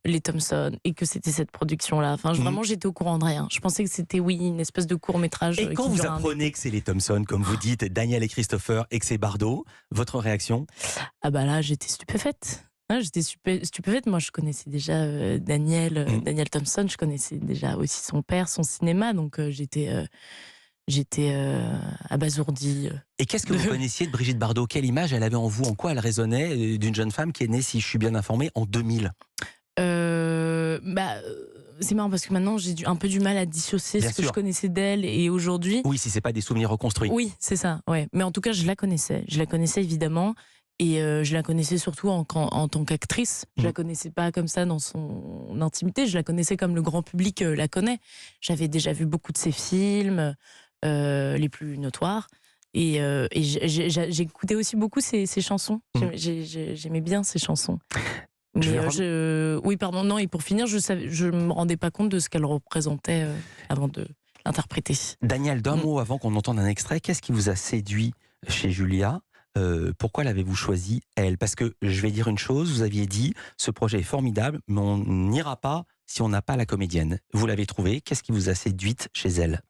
les Thompson et que c'était cette production-là. Enfin, vraiment, j'étais au courant de rien. Je pensais que c'était, oui, une espèce de court-métrage Et quand qui vous dure un apprenez été. que c'est les Thompson, comme vous dites, Daniel et Christopher, et que c'est Bardot, votre réaction? Ah bah là, j'étais stupéfaite. Ah, j'étais stupéfaite. Moi, je connaissais déjà Daniel Thompson. Je connaissais déjà aussi son père, son cinéma. Donc, j'étais abasourdie. Et qu'est-ce que vous connaissiez de Brigitte Bardot? Quelle image elle avait en vous? En quoi elle résonnait d'une jeune femme qui est née, si je suis bien informé, en 2000? C'est marrant parce que maintenant, j'ai un peu du mal à dissocier Bien ce que je sûr. connaissais d'elle et aujourd'hui. Oui, si c'est pas des souvenirs reconstruits. Oui, c'est ça, ouais. Mais en tout cas, je la connaissais. Je la connaissais évidemment. Et je la connaissais surtout en tant qu'actrice. Je Mm. la connaissais pas comme ça dans son intimité. Je la connaissais comme le grand public la connaît. J'avais déjà vu beaucoup de ses films, les plus notoires. Et j'écoutais aussi beaucoup ses chansons. Mm. J'aimais bien ses chansons. Je Mais vais oui, pardon, non. Et pour finir, je me rendais pas compte de ce qu'elle représentait avant de l'interpréter. Daniel, d'un Mm. mot avant qu'on entende un extrait, qu'est-ce qui vous a séduit chez Julia? Pourquoi l'avez-vous choisi, elle? Parce que je vais dire une chose, vous aviez dit, ce projet est formidable, mais on n'ira pas si on n'a pas la comédienne. Vous l'avez trouvée, qu'est-ce qui vous a séduite chez elle?